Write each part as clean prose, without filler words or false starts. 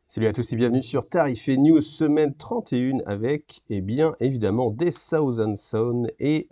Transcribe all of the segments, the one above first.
Salut à tous et bienvenue sur Tarif et News semaine 31 avec, eh bien, évidemment, des Thousand Son et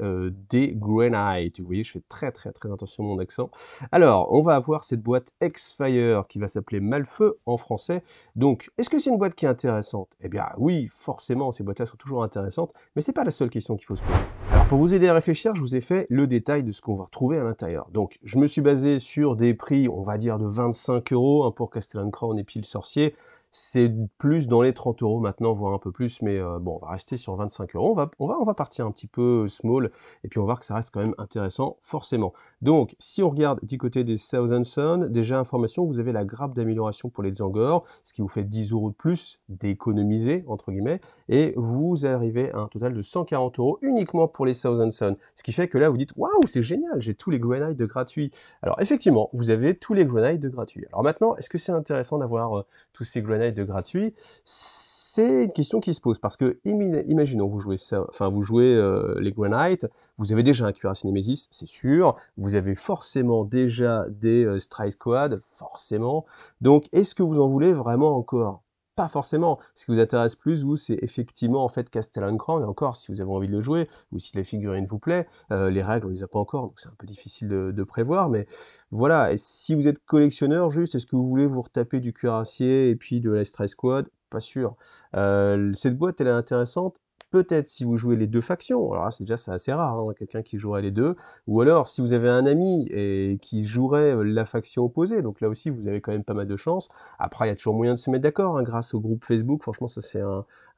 des Granite. Vous voyez, je fais très attention à mon accent. Alors, on va avoir cette boîte X-Fire qui va s'appeler Malfeu en français. Donc, est-ce que c'est une boîte qui est intéressante? Eh bien, oui, forcément, ces boîtes-là sont toujours intéressantes, mais c'est pas la seule question qu'il faut se poser. Alors, pour vous aider à réfléchir, je vous ai fait le détail de ce qu'on va retrouver à l'intérieur. Donc, je me suis basé sur des prix, on va dire, de 25 € pour Castellan Crown et puis le Sorcier. C'est plus dans les 30 € maintenant, voire un peu plus, mais bon, on va rester sur 25 €. On va partir un petit peu small, et puis on va voir que ça reste quand même intéressant, forcément. Donc, si on regarde du côté des Thousand Son, déjà information, vous avez la grappe d'amélioration pour les Zangor, ce qui vous fait 10 € de plus d'économiser, entre guillemets, et vous arrivez à un total de 140 € uniquement pour les Thousand Son. Ce qui fait que là, vous dites, waouh, c'est génial, j'ai tous les Grenades de gratuits. Alors, effectivement, vous avez tous les Grenades de gratuits. Alors maintenant, est-ce que c'est intéressant d'avoir tous ces grenades de gratuits? C'est une question qui se pose parce que imaginons vous jouez ça, enfin vous jouez les grenades, vous avez déjà un cuirassé Nemesis, c'est sûr, vous avez forcément déjà des Strike Squad, forcément. Donc est-ce que vous en voulez vraiment encore? Pas forcément. Ce qui vous intéresse plus, vous, c'est effectivement en fait Castellan Crown, et encore si vous avez envie de le jouer, ou si la figurine vous plaît, les règles on les a pas encore, donc c'est un peu difficile de prévoir, mais voilà, et si vous êtes collectionneur, juste, est-ce que vous voulez vous retaper du cuirassier et puis de la Stray Squad? Pas sûr. Cette boîte, elle est intéressante, peut-être si vous jouez les deux factions, alors là, c'est assez rare, hein, quelqu'un qui jouerait les deux, ou alors si vous avez un ami et qui jouerait la faction opposée, donc là aussi, vous avez quand même pas mal de chance. Après, il y a toujours moyen de se mettre d'accord, hein, grâce au groupe Facebook, franchement, ça c'est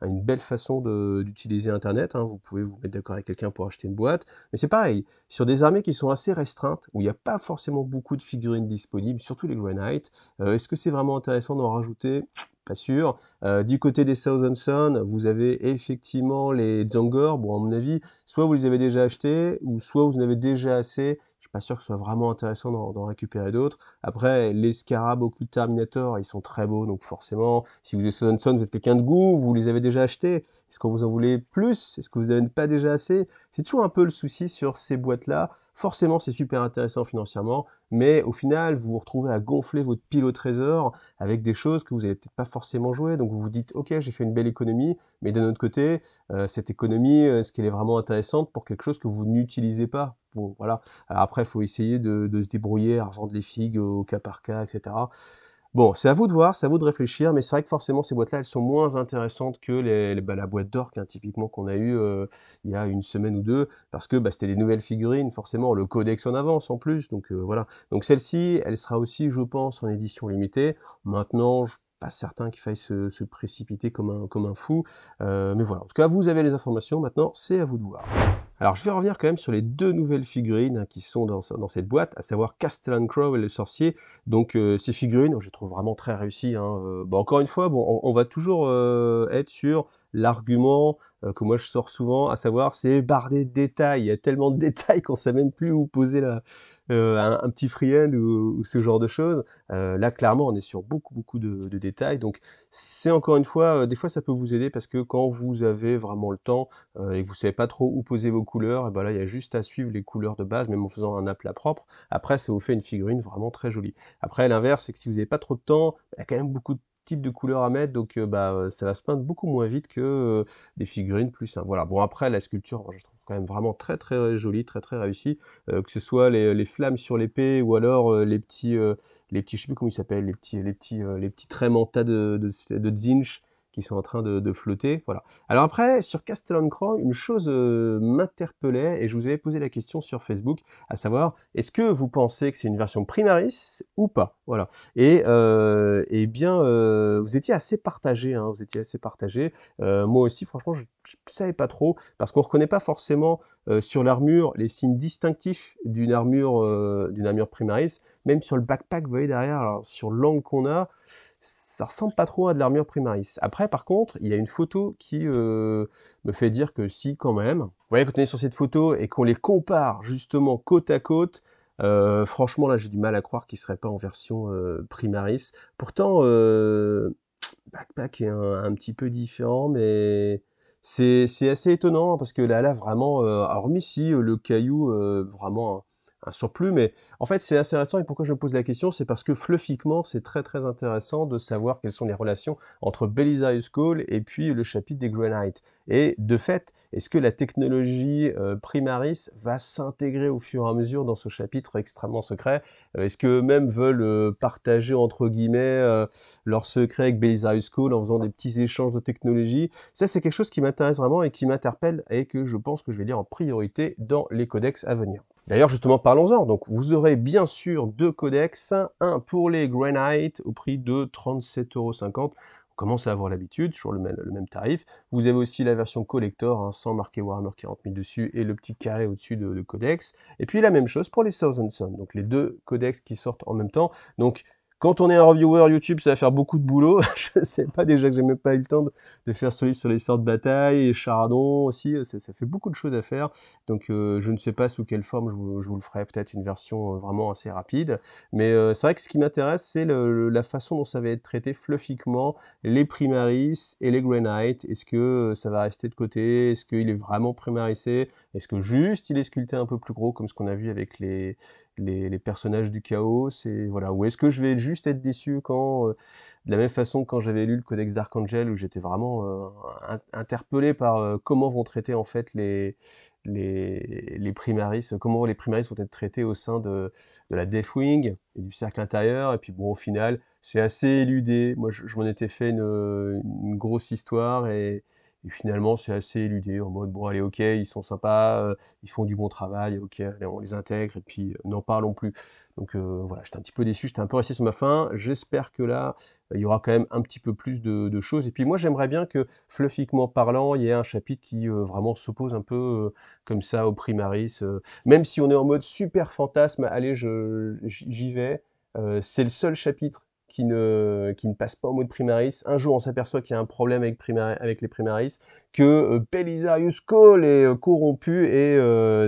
une belle façon d'utiliser Internet, hein. Vous pouvez vous mettre d'accord avec quelqu'un pour acheter une boîte, mais c'est pareil, sur des armées qui sont assez restreintes, où il n'y a pas forcément beaucoup de figurines disponibles, surtout les Granite, est-ce que c'est vraiment intéressant d'en rajouter? Pas sûr. Du côté des Thousand Son, vous avez effectivement les Zangor. Bon, à mon avis, soit vous les avez déjà achetés, ou soit vous en avez déjà assez. Je suis pas sûr que ce soit vraiment intéressant d'en récupérer d'autres. Après, les Scarab Occult Terminator, ils sont très beaux, donc forcément, si vous êtes Thousand Son, vous êtes quelqu'un de goût, vous les avez déjà achetés. Est-ce que vous en voulez plus? Est-ce que vous n'en avez pas déjà assez? C'est toujours un peu le souci sur ces boîtes-là. Forcément, c'est super intéressant financièrement, mais au final, vous vous retrouvez à gonfler votre pile au trésor avec des choses que vous n'allez peut-être pas forcément jouer. Donc vous vous dites, ok, j'ai fait une belle économie, mais d'un autre côté, cette économie, est-ce qu'elle est vraiment intéressante pour quelque chose que vous n'utilisez pas? Bon, voilà. Alors après, il faut essayer de se débrouiller à revendre les figues au cas par cas, etc. Bon, c'est à vous de voir, c'est à vous de réfléchir, mais c'est vrai que forcément ces boîtes-là, elles sont moins intéressantes que la boîte d'orque, hein, typiquement, qu'on a eu il y a une semaine ou deux, parce que c'était des nouvelles figurines, forcément, le codex en avance en plus, donc voilà. Donc celle-ci, elle sera aussi, je pense, en édition limitée. Maintenant, je suis pas certain qu'il faille se précipiter comme un fou, mais voilà. En tout cas, vous avez les informations, maintenant, c'est à vous de voir. Alors, je vais revenir quand même sur les deux nouvelles figurines, hein, qui sont dans cette boîte, à savoir Castellan Crow et le Sorcier. Donc, ces figurines, je les trouve vraiment très réussies, hein. Bon, encore une fois, bon, on va toujours être sur l'argument que moi je sors souvent, à savoir c'est bardé de détails. Il y a tellement de détails qu'on sait même plus où poser un petit freehand ou ce genre de choses. Là, clairement, on est sur beaucoup de détails. Donc, c'est encore une fois, des fois, ça peut vous aider parce que quand vous avez vraiment le temps, et que vous savez pas trop où poser vos couleurs, et ben là, il y a juste à suivre les couleurs de base, même en faisant un aplat propre. Après, ça vous fait une figurine vraiment très jolie. Après, l'inverse, c'est que si vous n'avez pas trop de temps, il y a quand même beaucoup de types de couleurs à mettre, donc ça va se peindre beaucoup moins vite que des figurines plus simples. Voilà. Bon, après, la sculpture, moi, je trouve quand même vraiment très jolie, très réussie, que ce soit les flammes sur l'épée ou alors les petits, je sais plus comment ils s'appellent, les petits traits mentas de Zinch qui sont en train de flotter, voilà. Alors après, sur Castellan Crown, une chose m'interpellait, et je vous avais posé la question sur Facebook, à savoir, est-ce que vous pensez que c'est une version Primaris ou pas? Voilà. Et eh bien, vous étiez assez partagé, hein, vous étiez assez partagé. Moi aussi, franchement, je savais pas trop, parce qu'on reconnaît pas forcément sur l'armure les signes distinctifs d'une armure Primaris, même sur le backpack, vous voyez derrière, alors, sur l'angle qu'on a, ça ressemble pas trop à de l'armure Primaris. Après, par contre, il y a une photo qui me fait dire que si, quand même. Vous voyez, quand on est sur cette photo et qu'on les compare justement côte à côte, franchement, là, j'ai du mal à croire qu'ils seraient pas en version Primaris. Pourtant, backpack est un petit peu différent, mais c'est assez étonnant, hein, parce que là vraiment, hormis si le caillou, vraiment un surplus, mais en fait, c'est assez intéressant et pourquoi je me pose la question, c'est parce que fluffiquement, c'est très, très intéressant de savoir quelles sont les relations entre Belisarius Cole et puis le chapitre des Grey Knights. Et de fait, est-ce que la technologie Primaris va s'intégrer au fur et à mesure dans ce chapitre extrêmement secret? Est-ce qu'eux-mêmes veulent partager, entre guillemets, leurs secrets avec Belisarius Cole en faisant des petits échanges de technologie? Ça, c'est quelque chose qui m'intéresse vraiment et qui m'interpelle et que je pense que je vais lire en priorité dans les codex à venir. D'ailleurs, justement, parlons-en. Donc, vous aurez bien sûr 2 codex, un pour les Grey Knights au prix de 37,50 €. On commence à avoir l'habitude, toujours le même tarif. Vous avez aussi la version collector, hein, sans marquer Warhammer 40 000 dessus, et le petit carré au-dessus de codex. Et puis la même chose pour les Thousand Sons, donc les 2 codex qui sortent en même temps. Donc, quand on est un reviewer YouTube, ça va faire beaucoup de boulot. Je sais pas, déjà que j'ai même pas eu le temps de faire celui sur les sorts de bataille, et Chardon aussi, ça fait beaucoup de choses à faire. Donc je ne sais pas sous quelle forme je vous le ferai, peut-être une version vraiment assez rapide. Mais c'est vrai que ce qui m'intéresse, c'est la façon dont ça va être traité fluffiquement, les Primaris et les Grey Knights. Est-ce que ça va rester de côté? Est-ce qu'il est vraiment primarisé? Est-ce que juste il est sculpté un peu plus gros, comme ce qu'on a vu avec les personnages du chaos? Voilà. Ou est-ce que je vais juste être déçu quand, de la même façon que quand j'avais lu le Codex d'Archangel, où j'étais vraiment interpellé par comment vont traiter en fait les Primaris, comment les Primaris vont être traités au sein de la Deathwing et du cercle intérieur. Et puis bon, au final, c'est assez éludé. Moi, je m'en étais fait une grosse histoire et finalement, c'est assez éludé, en mode, bon, allez, ok, ils sont sympas, ils font du bon travail, ok, allez, on les intègre, et puis n'en parlons plus. Donc voilà, j'étais un petit peu déçu, j'étais un peu resté sur ma faim. J'espère que là, il y aura quand même un petit peu plus de choses. Et puis moi, j'aimerais bien que, fluffiquement parlant, il y ait un chapitre qui vraiment s'oppose un peu comme ça au Primaris. Même si on est en mode super fantasme, allez, j'y vais. C'est le seul chapitre qui ne passe pas en mode Primaris. Un jour, on s'aperçoit qu'il y a un problème avec les Primaris, que Belisarius Cole est corrompu et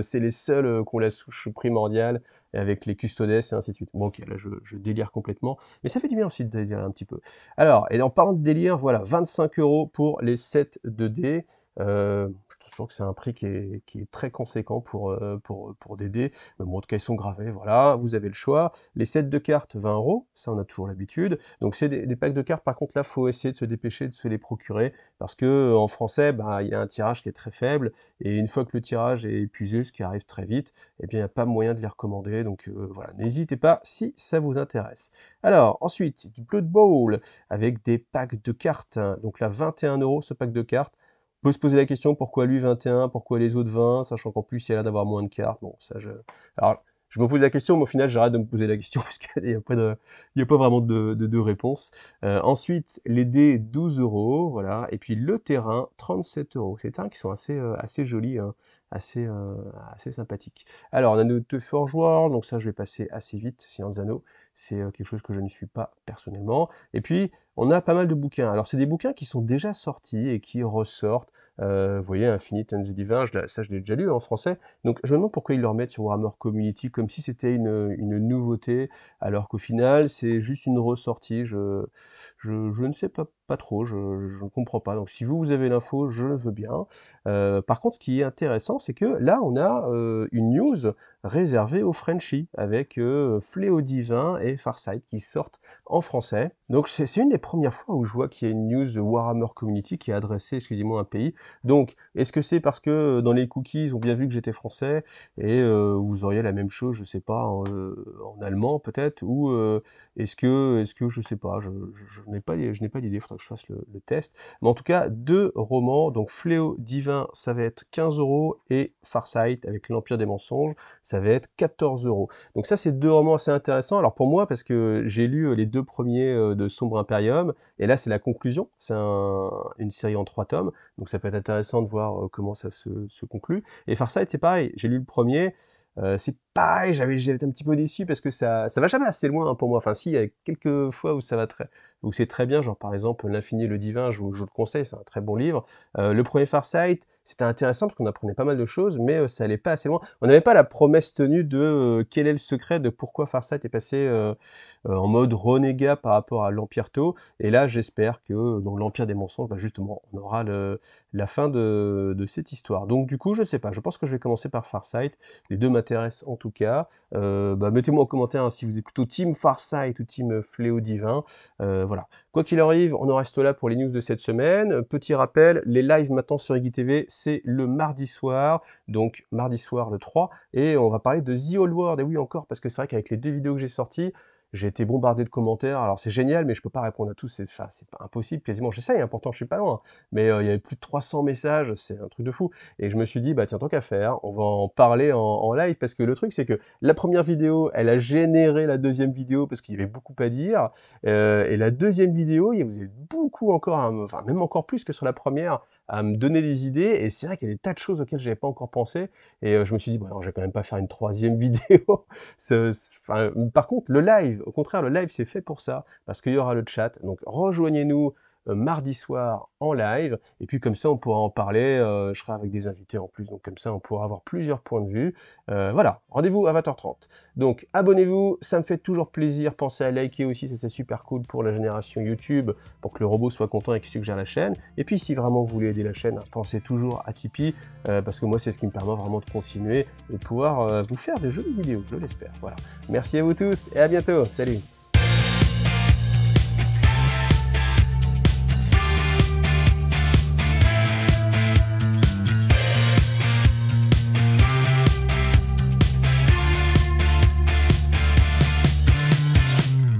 c'est les seuls qui ont la souche primordiale, et avec les custodes et ainsi de suite. Bon, ok, là, je délire complètement, mais ça fait du bien aussi de délirer un petit peu. Alors, et en parlant de délire, voilà, 25 € pour les sets 2D. Je trouve toujours que c'est un prix qui est très conséquent pour des dés. Mais bon, en tout cas, ils sont gravés, voilà, vous avez le choix. Les sets de cartes, 20 €, ça on a toujours l'habitude. Donc c'est des packs de cartes, par contre là, faut essayer de se dépêcher de se les procurer, parce que en français, bah, il y a un tirage qui est très faible, et une fois que le tirage est épuisé, ce qui arrive très vite, eh bien, il n'y a pas moyen de les recommander. Donc voilà, n'hésitez pas si ça vous intéresse. Alors, ensuite, du Blood Bowl, avec des packs de cartes. Donc là, 21 € ce pack de cartes. On peut se poser la question, pourquoi lui 21, pourquoi les autres 20, sachant qu'en plus il a l'air d'avoir moins de cartes. Bon, ça Alors, je me pose la question, mais au final j'arrête de me poser la question, parce qu'il n'y a pas vraiment de réponse. Ensuite, les dés, 12 €, voilà. Et puis le terrain, 37 €. C'est des terrains qui sont assez jolis, hein, assez sympathiques. Alors, on a notre Forge World, donc ça je vais passer assez vite, Seigneur des Anneaux. C'est quelque chose que je ne suis pas personnellement. Et puis, on a pas mal de bouquins. Alors, c'est des bouquins qui sont déjà sortis et qui ressortent. Vous voyez, Infinite and the Divine, ça je l'ai déjà lu en français. Donc, je me demande pourquoi ils le remettent sur Warhammer Community, comme si c'était une nouveauté, alors qu'au final, c'est juste une ressortie. Je ne sais pas trop, je ne comprends pas. Donc, si vous avez l'info, je le veux bien. Par contre, ce qui est intéressant, c'est que là, on a une news réservée aux Frenchies, avec Fléau Divin et Farsight qui sortent en français. Donc c'est une des premières fois où je vois qu'il y a une news Warhammer Community qui est adressée exclusivement à un pays. Donc est-ce que c'est parce que dans les cookies ils ont bien vu que j'étais français et vous auriez la même chose, je sais pas, en allemand peut-être, ou est-ce que je sais pas, je n'ai pas d'idée, faudrait que je fasse le test. Mais en tout cas, 2 romans, donc Fléau Divin, ça va être 15 € et Farsight avec l'Empire des mensonges, ça va être 14 €. Donc ça, c'est 2 romans assez intéressants. Alors pour moi, parce que j'ai lu les 2 premiers de Sombre Imperium, et là c'est la conclusion, c'est une série en 3 tomes, donc ça peut être intéressant de voir comment ça se conclut. Et Farsight, c'est pareil, j'ai lu le premier, c'est pareil, j'avais été un petit peu déçu parce que ça va jamais assez loin, hein, pour moi. Enfin si, il y a quelques fois où ça va où c'est très bien, genre par exemple L'Infini et le Divin, je le conseille, c'est un très bon livre. Le premier Farsight, c'était intéressant parce qu'on apprenait pas mal de choses, mais ça allait pas assez loin. On n'avait pas la promesse tenue de quel est le secret de pourquoi Farsight est passé en mode renégat par rapport à l'Empire Tau. Et là, j'espère que dans l'Empire des mensonges, bah, justement, on aura la fin de cette histoire. Donc du coup, je sais pas, je pense que je vais commencer par Farsight. Les deux m'intéressent tout cas. Mettez-moi en commentaire hein, si vous êtes plutôt Team Farsight ou Team Fléau Divin. Voilà. Quoi qu'il arrive, on en reste là pour les news de cette semaine. Petit rappel, les lives maintenant sur IGTV, c'est le mardi soir, donc mardi soir le 3, et on va parler de The Old World, et oui encore, parce que c'est vrai qu'avec les 2 vidéos que j'ai sorties, j'ai été bombardé de commentaires, alors c'est génial, mais je peux pas répondre à tous, c'est pas impossible, quasiment, j'essaye, hein, pourtant je suis pas loin, mais il y avait plus de 300 messages, c'est un truc de fou, et je me suis dit, bah tiens, tant qu'à faire, on va en parler en live, parce que le truc c'est que la première vidéo, elle a généré la deuxième vidéo, parce qu'il y avait beaucoup à dire, et la deuxième vidéo, vous avez beaucoup encore, enfin même encore plus que sur la première, à me donner des idées, et c'est vrai qu'il y a des tas de choses auxquelles j'avais pas encore pensé, et je me suis dit, bon, alors, je vais quand même pas faire une 3e vidéo. Par contre, le live, au contraire, le live, c'est fait pour ça, parce qu'il y aura le chat, donc rejoignez-nous mardi soir en live, et puis comme ça, on pourra en parler, je serai avec des invités en plus, donc comme ça, on pourra avoir plusieurs points de vue. Voilà, rendez-vous à 20h30. Donc, abonnez-vous, ça me fait toujours plaisir, pensez à liker aussi, ça c'est super cool pour la génération YouTube, pour que le robot soit content et qu'il suggère la chaîne. Et puis, si vraiment vous voulez aider la chaîne, pensez toujours à Tipeee, parce que moi, c'est ce qui me permet vraiment de continuer et de pouvoir vous faire des jeux vidéo, je l'espère. Voilà. Merci à vous tous et à bientôt. Salut!